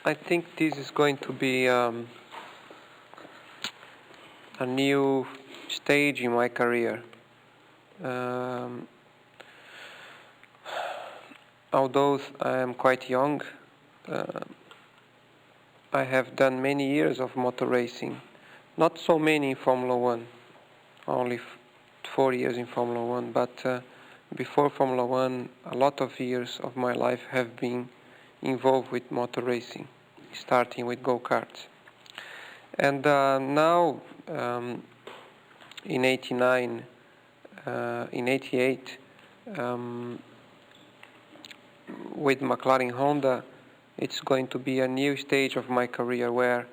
I think this is going to be a new stage in my career. Um, Although I am quite young, uh, I have done many years of motor racing. Not so many in Formula One, only 4 years in Formula One, but before Formula One, a lot of years of my life have been involved with motor racing, starting with go-karts. And now, in '89, in '88, with McLaren Honda, it's going to be a new stage of my career where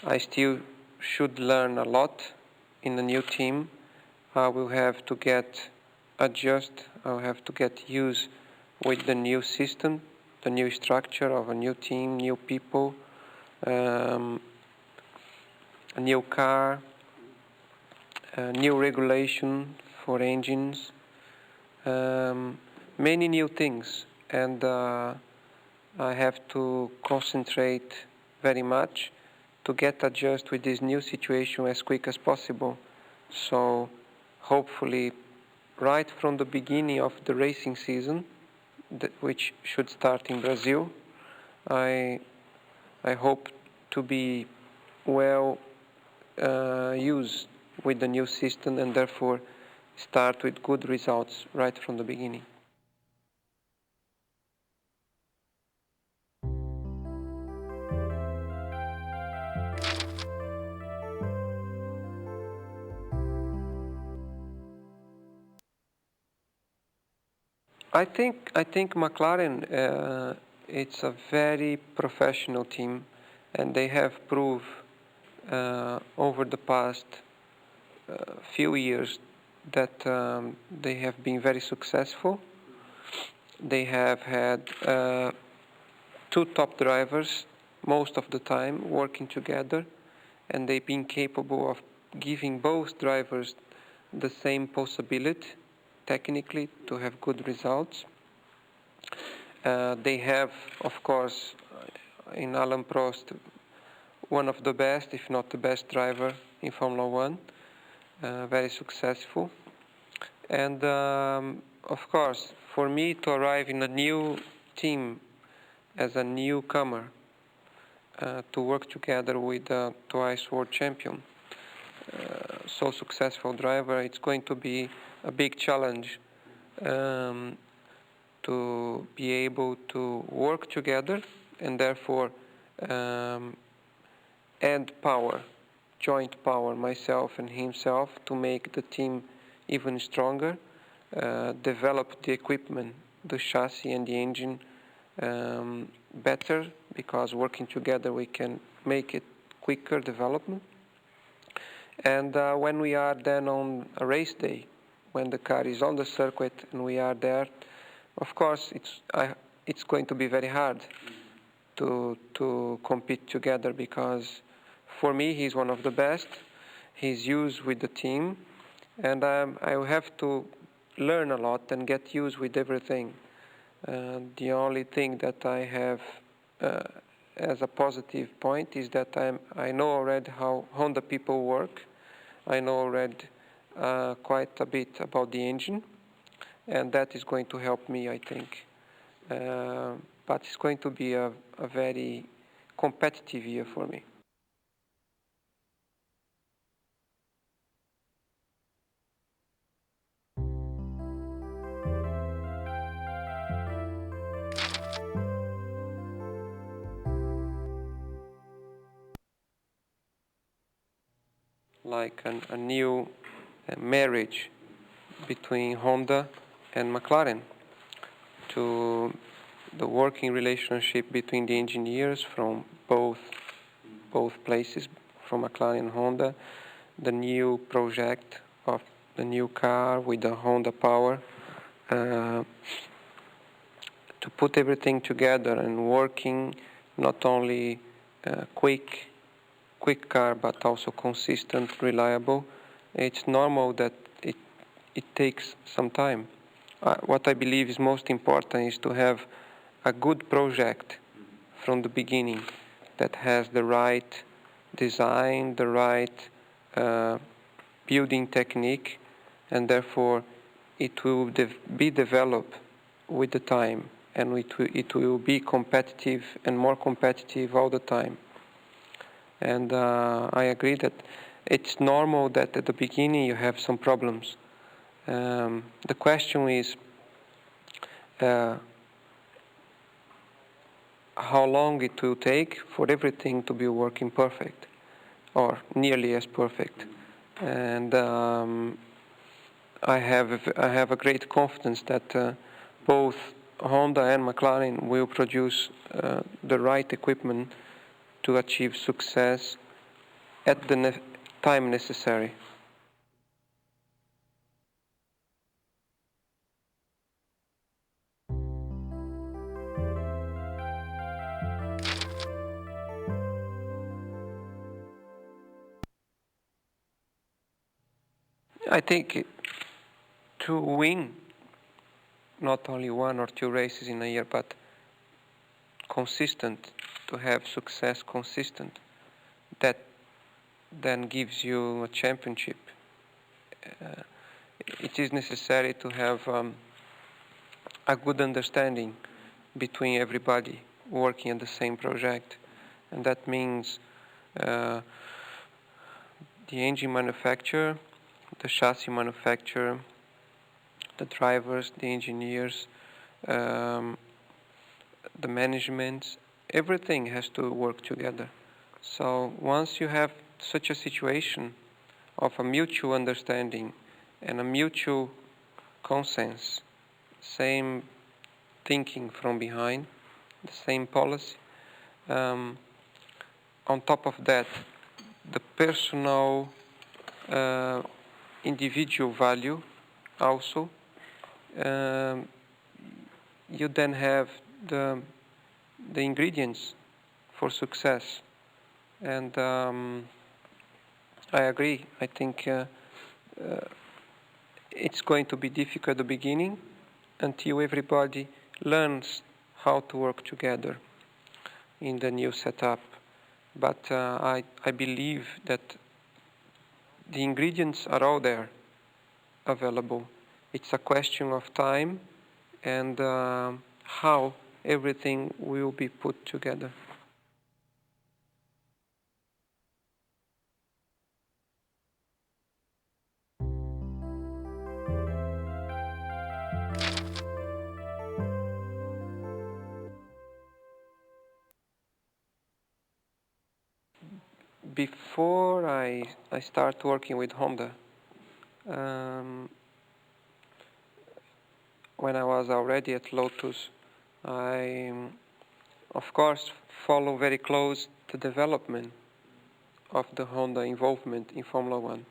I still should learn a lot in the new team. I will have to adjust, I'll have to get used with the new system, the new structure of a new team, new people, a new car, a new regulation for engines, many new things. And I have to concentrate very much to get adjust with this new situation as quick as possible. So hopefully right from the beginning of the racing season, which should start in Brazil, I hope to be well used with the new system and therefore start with good results right from the beginning. I think McLaren it's a very professional team, and they have proved over the past few years that they have been very successful. They have had two top drivers most of the time working together, and they've been capable of giving both drivers the same possibility technically to have good results. They have, of course, in Alain Prost, one of the best, if not the best driver in Formula One, very successful. And of course, for me to arrive in a new team as a newcomer, to work together with a twice world champion, so successful driver, it's going to be a big challenge to be able to work together and therefore add power, joint power, myself and himself, to make the team even stronger, develop the equipment, the chassis and the engine better, because working together we can make it quicker development. And when we are then on a race day, when the car is on the circuit and we are there, of course it's going to be very hard to compete together, because for me he's one of the best. He's used with the team, and I will have to learn a lot and get used with everything. The only thing that I have as a positive point is that I know already how Honda people work. I know already quite a bit about the engine, and that is going to help me, I think. But it's going to be a very competitive year for me. Like a new marriage between Honda and McLaren, to the working relationship between the engineers from both places, from McLaren and Honda, the new project of the new car with the Honda power, to put everything together and working, not only quick car, but also consistent, reliable. It's normal that it takes some time. What I believe is most important is to have a good project from the beginning, that has the right design, the right building technique, and therefore it will be developed with the time, and it will be competitive and more competitive all the time. And I agree that it's normal that at the beginning you have some problems. The question is how long it will take for everything to be working perfect, or nearly as perfect. And I have a great confidence that both Honda and McLaren will produce the right equipment to achieve success at the time necessary. I think to win not only one or two races in a year, but consistent, to have success consistent, that then gives you a championship. It is necessary to have a good understanding between everybody working on the same project, and that means the engine manufacturer, the chassis manufacturer, the drivers, the engineers, the management, everything has to work together. So once you have such a situation of a mutual understanding and a mutual consensus, same thinking from behind, the same policy, on top of that, the personal individual value also, you then have the ingredients for success. And I agree. I think it's going to be difficult at the beginning until everybody learns how to work together in the new setup. But I believe that the ingredients are all there, available. It's a question of time and how everything will be put together. Before I start working with Honda, when I was already at Lotus, I, of course, follow very close the development of the Honda involvement in Formula One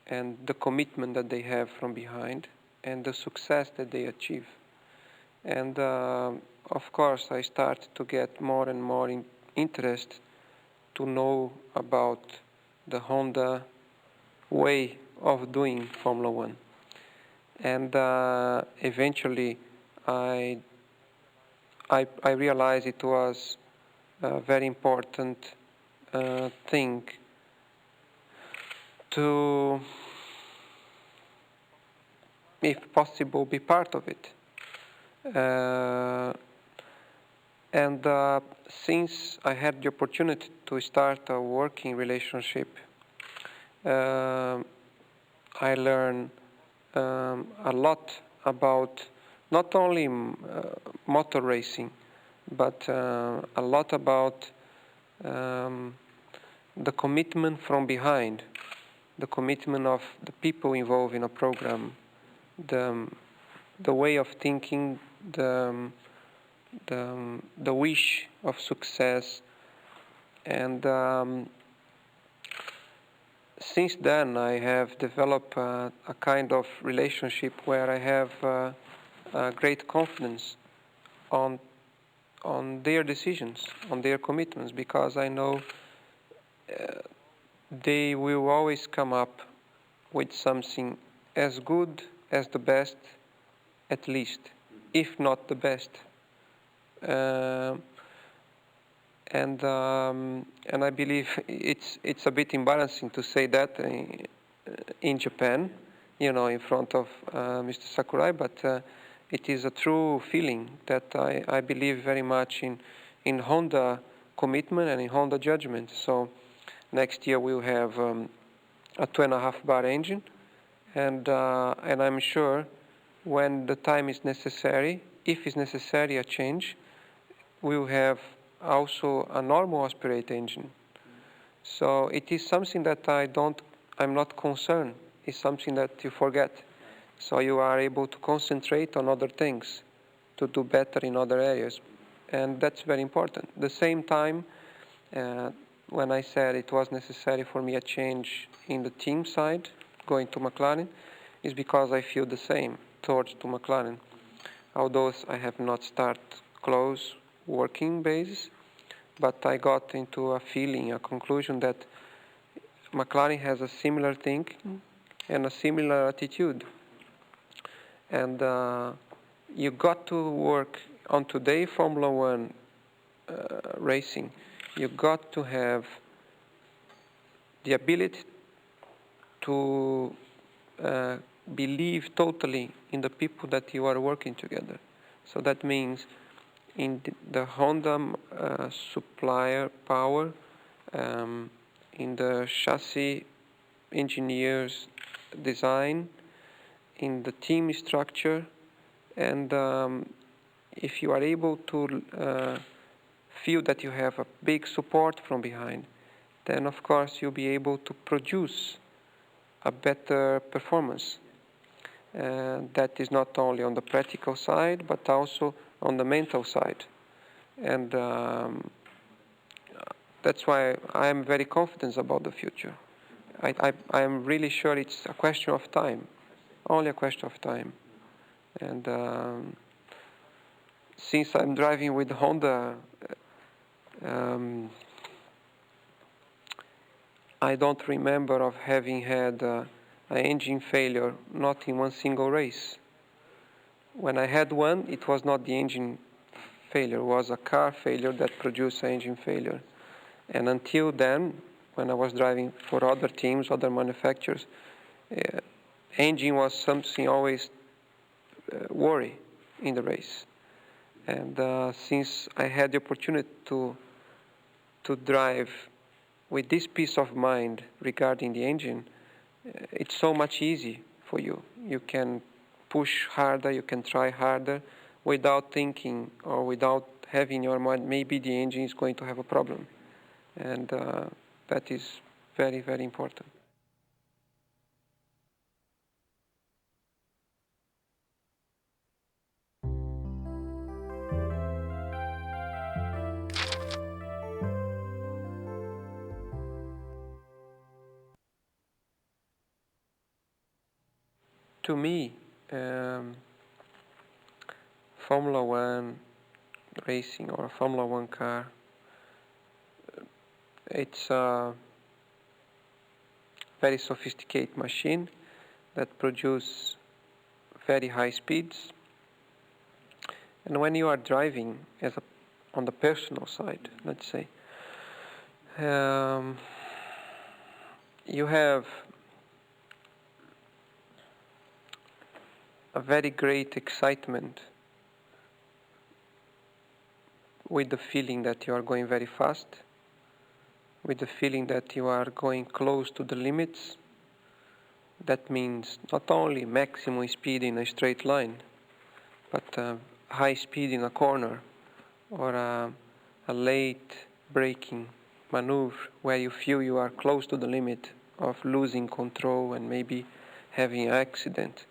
and the commitment that they have from behind and the success that they achieve. And of course, I start to get more and more interest to know about the Honda way of doing Formula One. And eventually, I realized it was a very important thing to, if possible, be part of it. And since I had the opportunity to start a working relationship, I learned a lot about not only motor racing, but a lot about the commitment from behind, the commitment of the people involved in a program, the way of thinking, the wish of success. And since then I have developed a kind of relationship where I have great confidence on their decisions, on their commitments, because I know they will always come up with something as good as the best, at least, if not the best. and I believe it's a bit embarrassing to say that in Japan, you know, in front of Mr. Sakurai, but it is a true feeling that I believe very much in Honda commitment and in Honda judgment. So next year we'll have a 2.5 bar engine, and I'm sure when the time is necessary, if it's necessary a change, we'll have also a normal aspirate engine. So it is something that I'm not concerned. It's something that you forget. So you are able to concentrate on other things, to do better in other areas. And that's very important. At the same time, when I said it was necessary for me a change in the team side, going to McLaren, is because I feel the same towards to McLaren. Although I have not started close working basis, but I got into a feeling, a conclusion that McLaren has a similar thing and a similar attitude. And you got to work on today Formula One racing. You got to have the ability to believe totally in the people that you are working together. So that means in the Honda supplier power, in the chassis engineers design, in the team structure, and if you are able to feel that you have a big support from behind, then of course you'll be able to produce a better performance. That is not only on the practical side, but also on the mental side. And that's why I am very confident about the future. I am really sure it's a question of time, only a question of time. And since I'm driving with Honda, I don't remember of having had an engine failure, not in one single race. When I had one, it was not the engine failure, it was a car failure that produced an engine failure. And until then, when I was driving for other teams, other manufacturers, engine was something always worry in the race. And since I had the opportunity to drive with this peace of mind regarding the engine, it's so much easy for you. You can push harder, you can try harder without thinking or without having in your mind maybe the engine is going to have a problem. And that is very, very important. To me, Formula One racing or a Formula One car, it's a very sophisticated machine that produces very high speeds. And when you are driving on the personal side, let's say, you have a very great excitement with the feeling that you are going very fast, with the feeling that you are going close to the limits. That means not only maximum speed in a straight line, but high speed in a corner or a late braking maneuver where you feel you are close to the limit of losing control and maybe having an accident.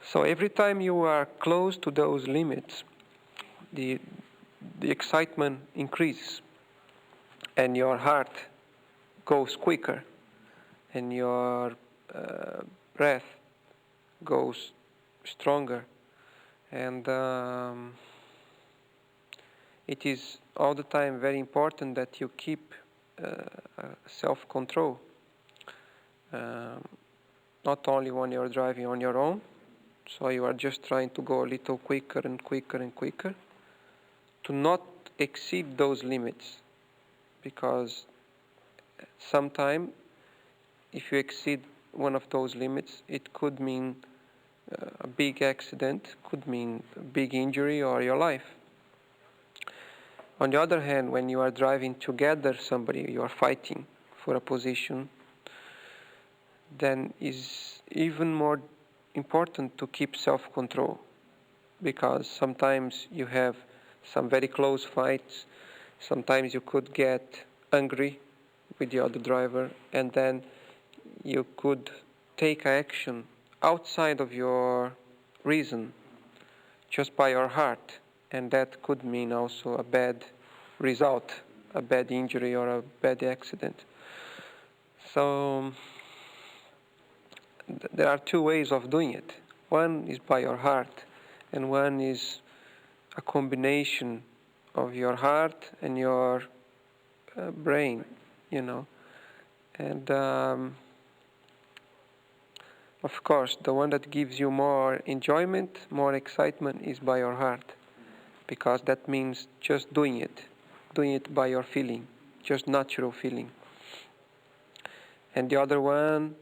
So every time you are close to those limits, the excitement increases and your heart goes quicker and your breath goes stronger, and it is all the time very important that you keep self-control, not only when you're driving on your own, so you are just trying to go a little quicker and quicker and quicker, to not exceed those limits, because sometime if you exceed one of those limits, it could mean a big accident, could mean a big injury or your life. On the other hand, when you are driving together somebody, you are fighting for a position, then is even more important to keep self-control, because sometimes you have some very close fights, sometimes you could get angry with the other driver, and then you could take action outside of your reason, just by your heart, and that could mean also a bad result, a bad injury or a bad accident. So there are two ways of doing it. One is by your heart, and one is a combination of your heart and your brain, you know. And of course, the one that gives you more enjoyment, more excitement is by your heart, because that means just doing it by your feeling, just natural feeling. And the other one,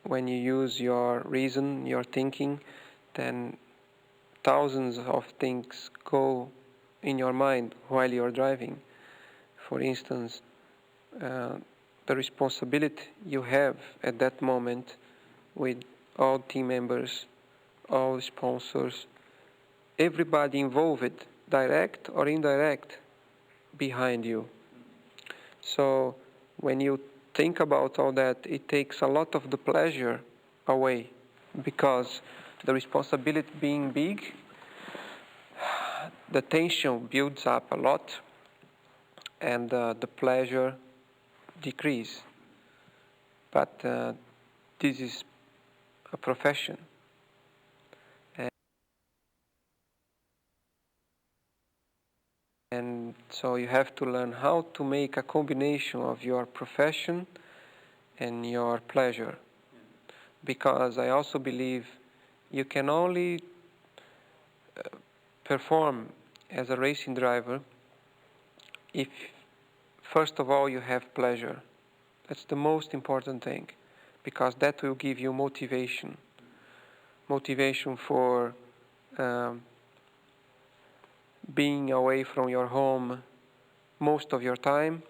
when you use your reason, your thinking, then thousands of things go in your mind while you're driving. For instance, the responsibility you have at that moment with all team members, all sponsors, everybody involved, direct or indirect, behind you. So when you think about all that, it takes a lot of the pleasure away, because the responsibility being big, the tension builds up a lot, and the pleasure decrease. But this is a profession. And so you have to learn how to make a combination of your profession and your pleasure. Because I also believe you can only perform as a racing driver if, first of all, you have pleasure. That's the most important thing, because that will give you motivation. Motivation for being away from your home most of your time,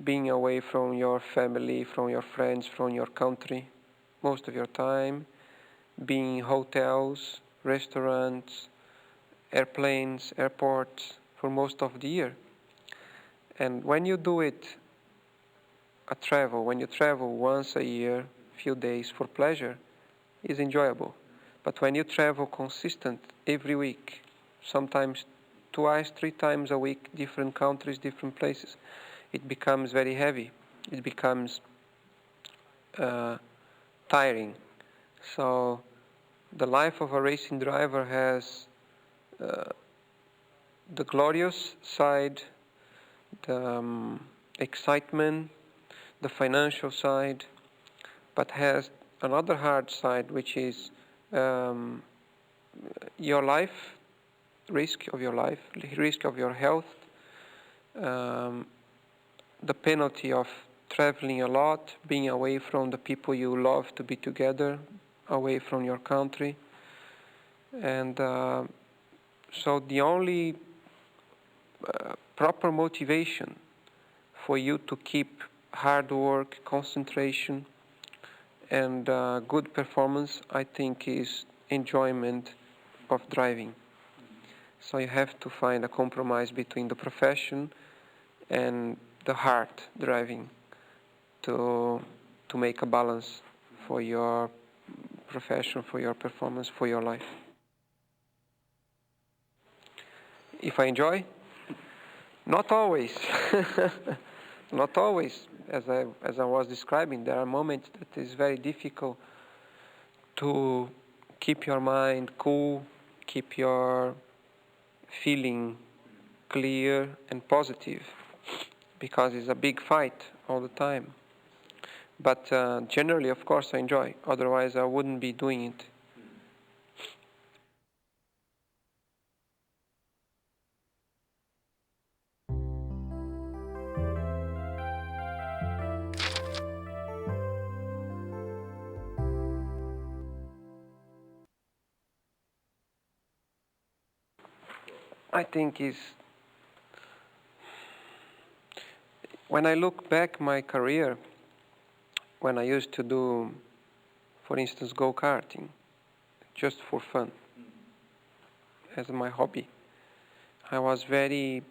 being away from your family, from your friends, from your country most of your time, being in hotels, restaurants, airplanes, airports for most of the year. And when you do it, when you travel once a year, few days for pleasure, is enjoyable. But when you travel consistent every week, sometimes twice, 3 times a week, different countries, different places, it becomes very heavy. It becomes tiring. So the life of a racing driver has the glorious side, the excitement, the financial side, but has another hard side, which is your life, risk of your life, risk of your health, the penalty of traveling a lot, being away from the people you love to be together, away from your country. And so the only proper motivation for you to keep hard work, concentration, and good performance, I think, is enjoyment of driving. So you have to find a compromise between the profession and the heart driving to make a balance for your profession, for your performance, for your life. If I enjoy? Not always. Not always. As I was describing, there are moments that is very difficult to keep your mind cool, keep your feeling clear and positive, because it's a big fight all the time. But generally, of course, I enjoy. Otherwise, I wouldn't be doing it. I think is, when I look back my career, when I used to do, for instance, go-karting, just for fun, as my hobby, I was very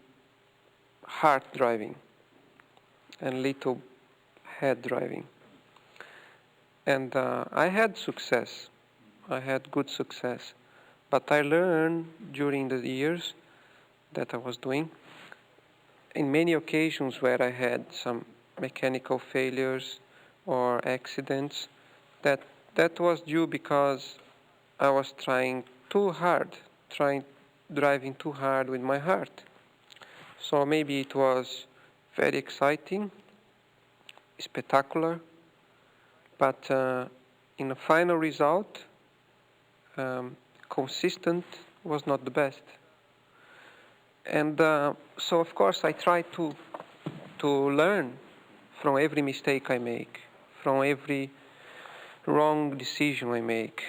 hard driving and little head driving. And I had success. I had good success. But I learned during the years that I was doing, in many occasions where I had some mechanical failures or accidents, that was due because I was trying too hard, driving too hard with my heart. So maybe it was very exciting, spectacular, but in the final result, consistent was not the best. And so, of course, I try to learn from every mistake I make, from every wrong decision I make,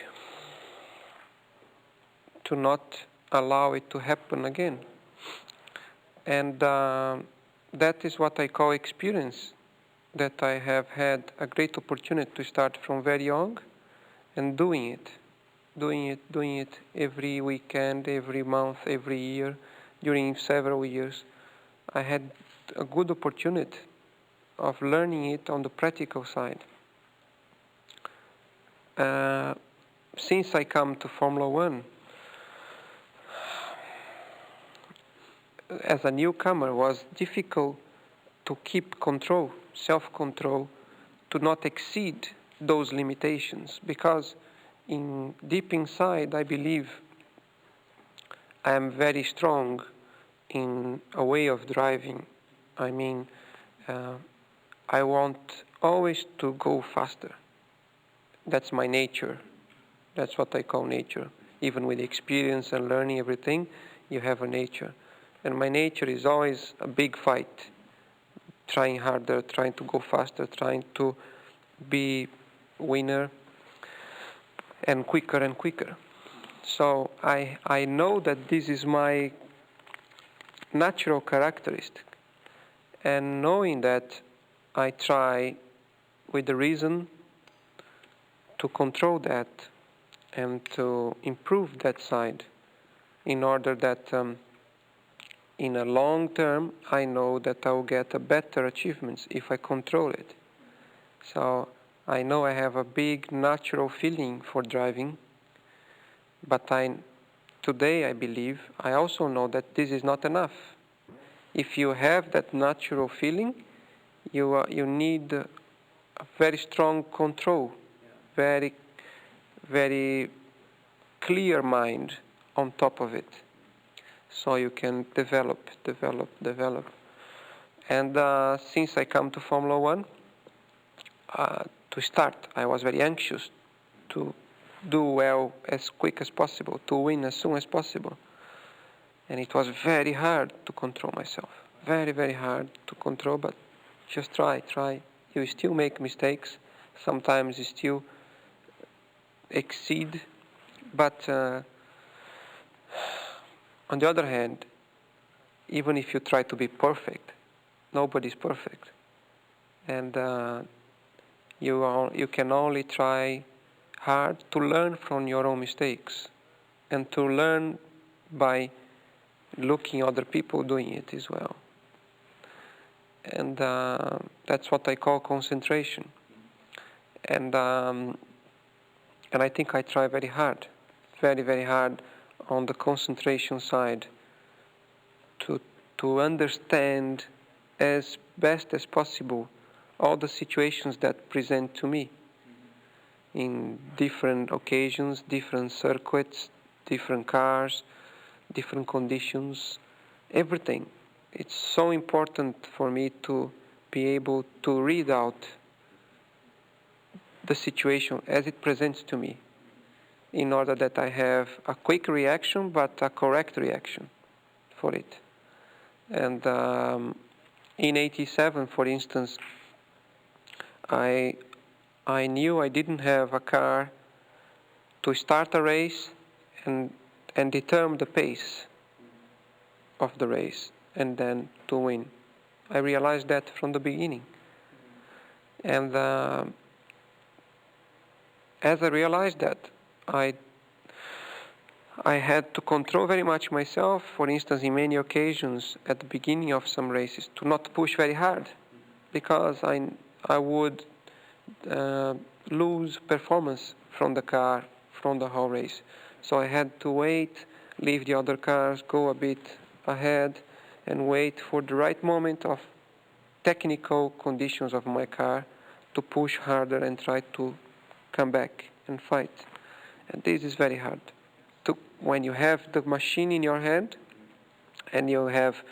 to not allow it to happen again. And that is what I call experience, that I have had a great opportunity to start from very young and doing it every weekend, every month, every year, during several years. I had a good opportunity of learning it on the practical side. Since I come to Formula One, as a newcomer, was difficult to keep control, self-control, to not exceed those limitations, because deep inside, I believe I am very strong in a way of driving. I mean, I want always to go faster. That's my nature. That's what I call nature. Even with experience and learning everything, you have a nature. And my nature is always a big fight, trying harder, trying to go faster, trying to be winner, and quicker and quicker. So I know that this is my natural characteristic. And knowing that, I try with the reason to control that and to improve that side, in order that in a long term, I know that I will get a better achievements if I control it. So I know I have a big natural feeling for driving, but today I believe, I also know that this is not enough. If you have that natural feeling, you need a very strong control, very, very clear mind on top of it, so you can develop. And since I come to Formula One, to start, I was very anxious to do well as quick as possible, to win as soon as possible. And it was very hard to control myself, very, very hard to control, but just try. You still make mistakes, sometimes you still exceed, but on the other hand, even if you try to be perfect, nobody's perfect. And you can only try hard to learn from your own mistakes, and to learn by looking other people doing it as well. And that's what I call concentration. And I think I try very hard, very, very hard on the concentration side, to understand as best as possible all the situations that present to me in different occasions, different circuits, different cars, different conditions, everything. It's so important for me to be able to read out the situation as it presents to me, in order that I have a quick reaction, but a correct reaction for it. And in '87, for instance, I knew I didn't have a car to start a race and determine the pace. of the race and then to win. I realized that from the beginning. And as I realized that, I had to control very much myself, for instance, in many occasions at the beginning of some races, to not push very hard, because I would lose performance from the car, from the whole race. So I had to wait, leave the other cars, go a bit ahead, and wait for the right moment of technical conditions of my car to push harder and try to come back and fight. And this is very hard. When you have the machine in your hand and you have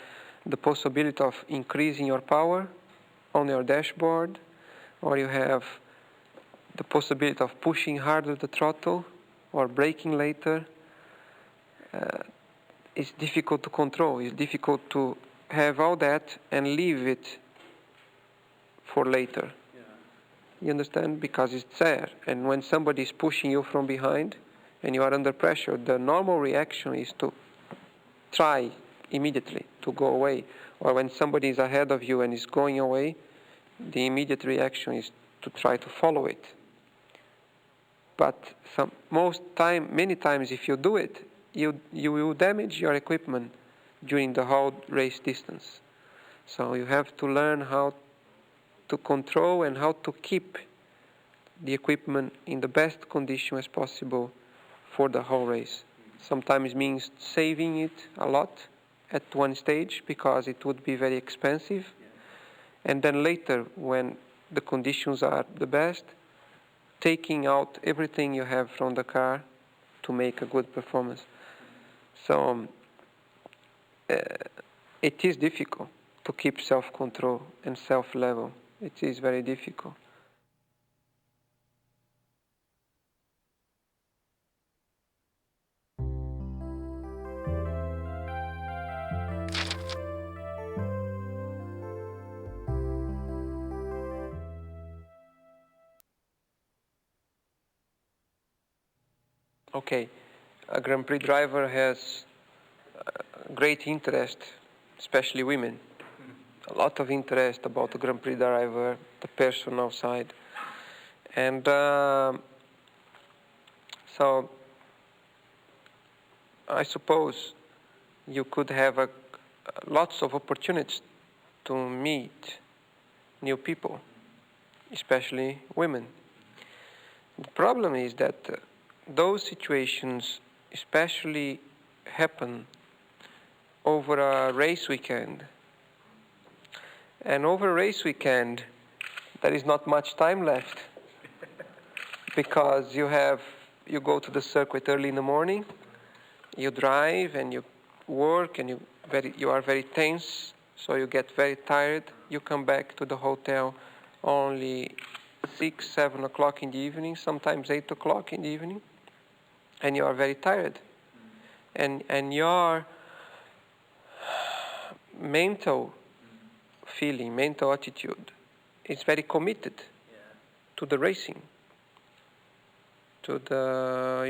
the possibility of increasing your power on your dashboard, or you have the possibility of pushing harder the throttle or braking later, it's difficult to control. It's difficult to have all that and leave it for later. Yeah. You understand? Because it's there. And when somebody is pushing you from behind and you are under pressure, the normal reaction is to try immediately to go away. Or when somebody is ahead of you and is going away, the immediate reaction is to try to follow it. But many times if you do it, you will damage your equipment during the whole race distance. So you have to learn how to control and how to keep the equipment in the best condition as possible for the whole race. Sometimes means saving it a lot at one stage because it would be very expensive. And then later, when the conditions are the best, taking out everything you have from the car to make a good performance. So it is difficult to keep self-control and self-level. It is very difficult. Okay, a Grand Prix driver has great interest, especially women. A lot of interest about the Grand Prix driver, the personal side. And so I suppose you could have lots of opportunities to meet new people, especially women. The problem is that those situations especially happen over a race weekend. And over a race weekend, there is not much time left because you go to the circuit early in the morning, you drive and you work and you are very tense, so you get very tired. You come back to the hotel only 6, 7 o'clock in the evening, sometimes 8 o'clock in the evening, and you are very tired. And your mental feeling, mental attitude is very committed to the racing, to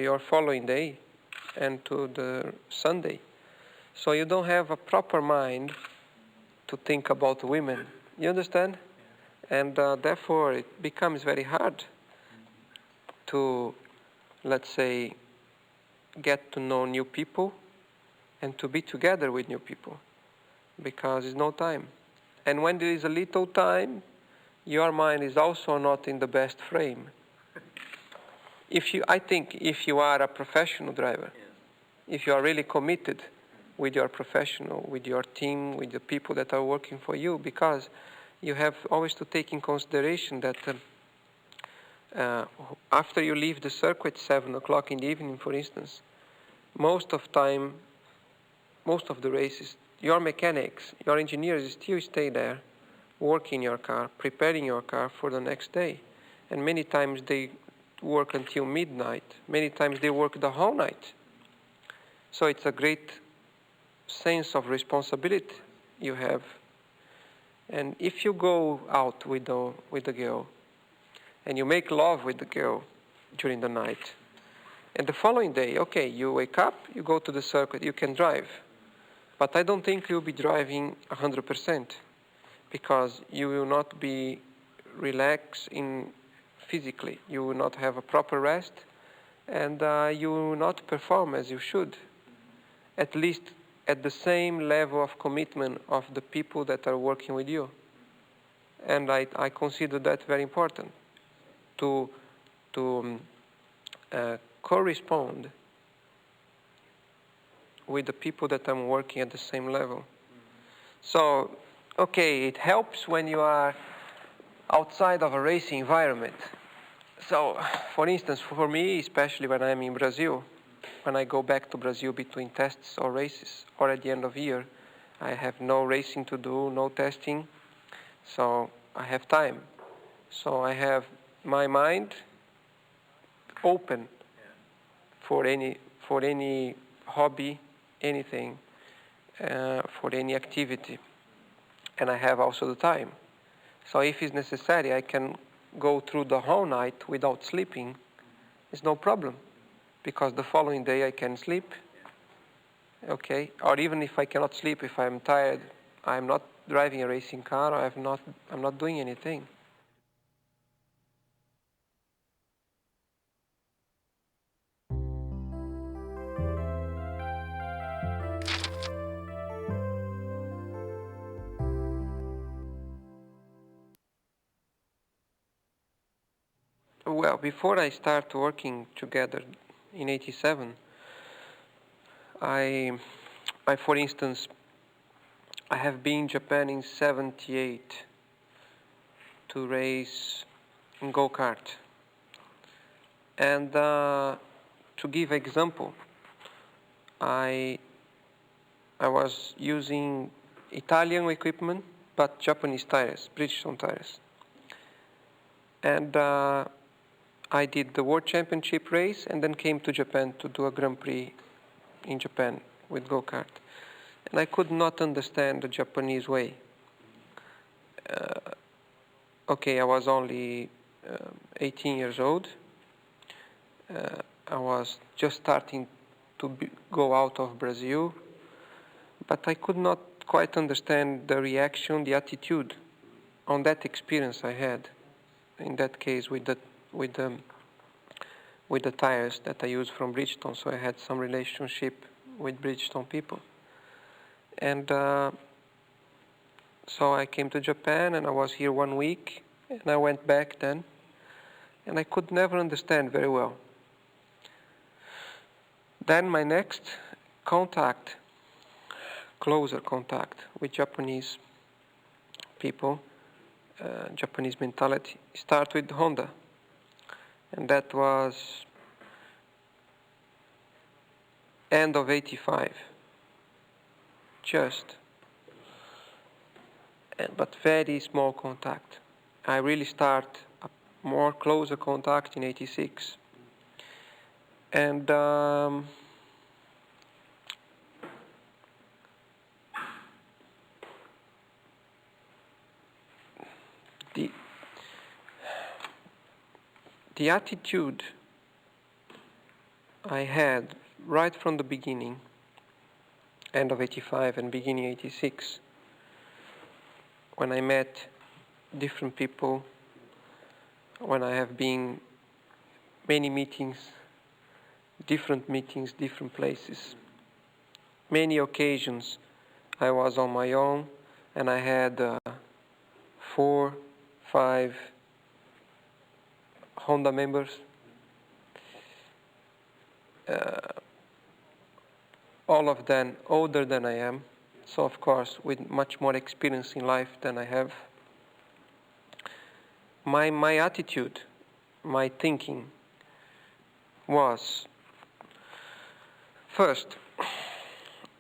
your following day and to the Sunday. So you don't have a proper mind to think about women. You understand? And therefore it becomes very hard to, let's say, get to know new people and to be together with new people because there's no time. And when there is a little time, your mind is also not in the best frame. I think if you are a professional driver, if you are really committed with your professional, with your team, with the people that are working for you, because you have always to take in consideration that after you leave the circuit 7 o'clock in the evening, for instance, most of the races, your mechanics, your engineers still stay there, working your car, preparing your car for the next day. And many times they work until midnight. Many times they work the whole night. So it's a great sense of responsibility you have. And if you go out with the girl and you make love with the girl during the night, and the following day, okay, you wake up, you go to the circuit, you can drive. But I don't think you'll be driving 100% because you will not be relaxed physically. You will not have a proper rest, and you will not perform as you should, at least at the same level of commitment of the people that are working with you. And I consider that very important to correspond with the people that I'm working at the same level. So, okay, it helps when you are outside of a racing environment. So, for instance, for me, especially when I'm in Brazil, when I go back to Brazil between tests or races, or at the end of year, I have no racing to do, no testing, so I have time. So I have my mind open for any hobby, anything, for any activity, and I have also the time. So if it's necessary, I can go through the whole night without sleeping. It's no problem, because the following day I can sleep, okay? Or even if I cannot sleep, if I'm tired, I'm not driving a racing car, or I'm not doing anything. Well, before I start working together in '87, for instance, I have been in Japan in '78 to race in go-kart. And to give example, I was using Italian equipment, but Japanese tires, Bridgestone tires. And I did the World Championship race and then came to Japan to do a Grand Prix in Japan with go-kart. And I could not understand the Japanese way. Okay, I was only 18 years old. I was just starting to go out of Brazil, but I could not quite understand the reaction, the attitude on that experience I had. In that case, with the tires that I used from Bridgestone, so I had some relationship with Bridgestone people. And so I came to Japan, and I was here 1 week, and I went back then, and I could never understand very well. Then my next contact, closer contact with Japanese people, Japanese mentality, start with Honda. And that was end of '85, just. But very small contact. I really start a more closer contact in '86. And the attitude I had right from the beginning, end of '85 and beginning '86, when I met different people, when I have been many meetings, different places, many occasions I was on my own, and I had 4, 5 Honda members, all of them older than I am, so of course with much more experience in life than I have. My attitude, my thinking was, first,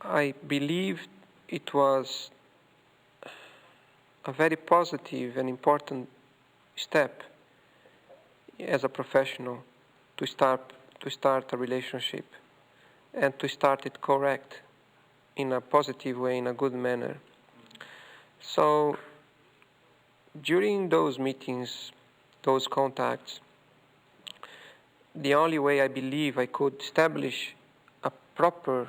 I believed it was a very positive and important step as a professional to start a relationship and to start it correct, in a positive way, in a good manner. So during those meetings, those contacts, the only way I believe I could establish a proper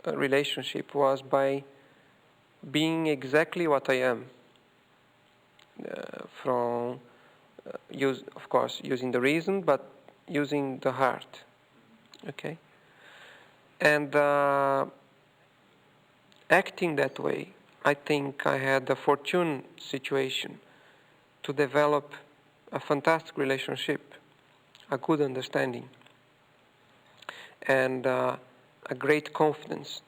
relationship was by being exactly what I am. From of course, using the reason, but using the heart. Okay, and acting that way, I think I had a fortune situation to develop a fantastic relationship, a good understanding, and a great confidence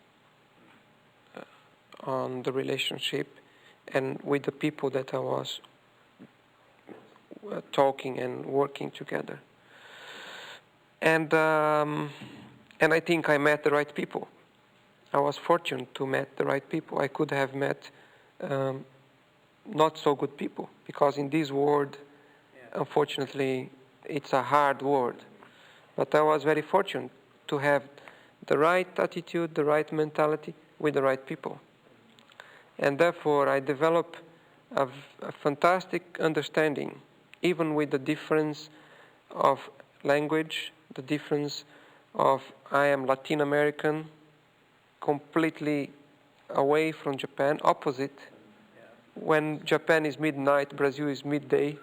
on the relationship and with the people that I was talking and working together. And I think I met the right people. I was fortunate to meet the right people. I could have met not so good people, because in this world, unfortunately, it's a hard world. But I was very fortunate to have the right attitude, the right mentality with the right people. And therefore, I developed a fantastic understanding, even with the difference of language, the difference of I am Latin American, completely away from Japan, opposite. When Japan is midnight, Brazil is midday.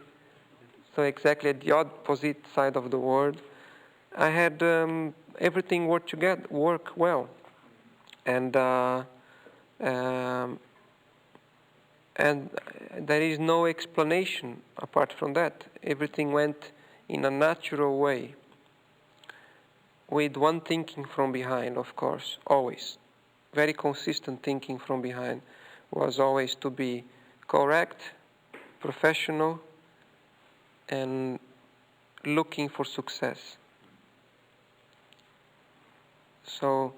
So exactly at the opposite side of the world. I had everything work well. And there is no explanation apart from that. Everything went in a natural way, with one thinking from behind, of course, always. Very consistent thinking from behind was always to be correct, professional, and looking for success. So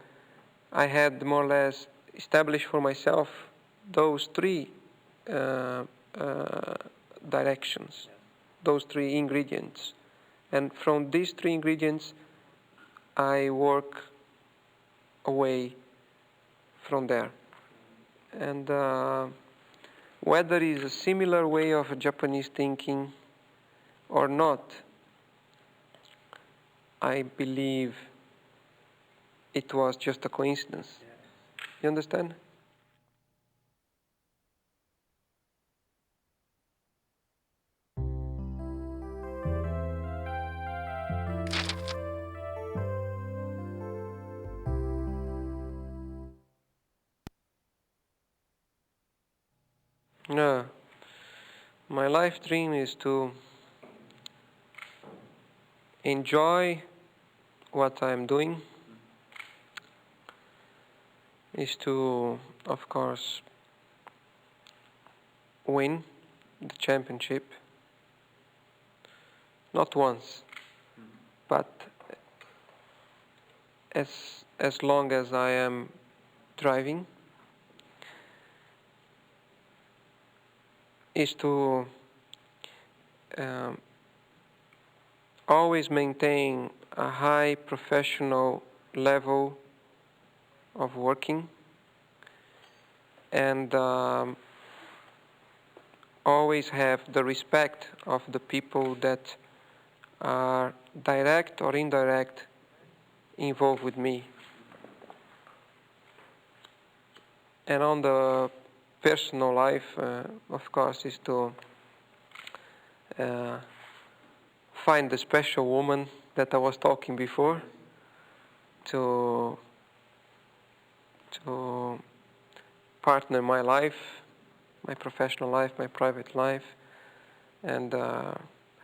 I had more or less established for myself those three directions, those three ingredients. And from these three ingredients, I work away from there. And whether it's a similar way of Japanese thinking or not, I believe it was just a coincidence. You understand? No. My life dream is to enjoy what I'm doing, is to, of course, win the championship. Not once, but as long as I am driving, is to always maintain a high professional level of working, and always have the respect of the people that are direct or indirect involved with me. And on the personal life, of course, is to find the special woman that I was talking before, to partner my life, my professional life, my private life, and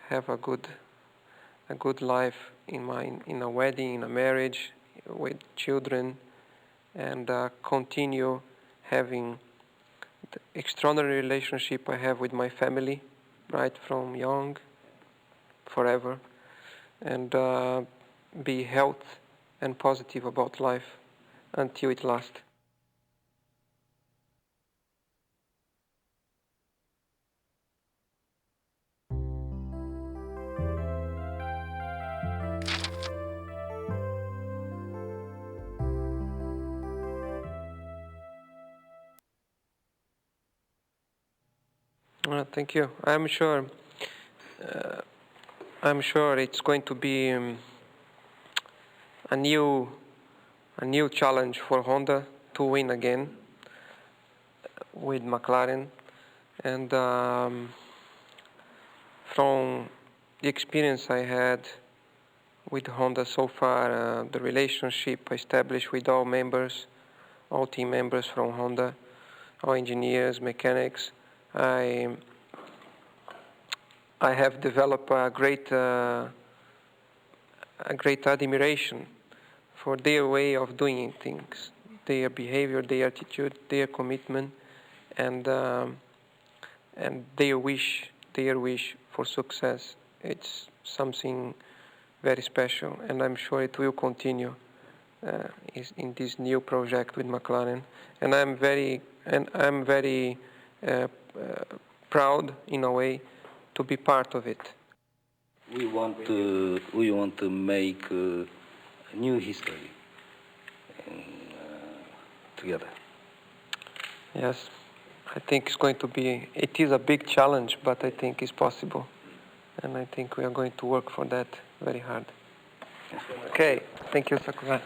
have a good life in a wedding, in a marriage, with children, and continue having the extraordinary relationship I have with my family, right from young, forever, and be health and positive about life until it lasts. Thank you. I'm sure it's going to be a new a new challenge for Honda to win again with McLaren. And from the experience I had with Honda so far, the relationship established with all members, all team members from Honda, all engineers, mechanics, I have developed a great admiration for their way of doing things, their behavior, their attitude, their commitment, and their wish for success. It's something very special, and I'm sure it will continue in this new project with McLaren. And I'm very proud, in a way, to be part of it. We want to make a new history together. Yes, I think it's going to be. It is a big challenge, but I think it's possible, and I think we are going to work for that very hard. Okay, thank you, Sakurai.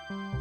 you.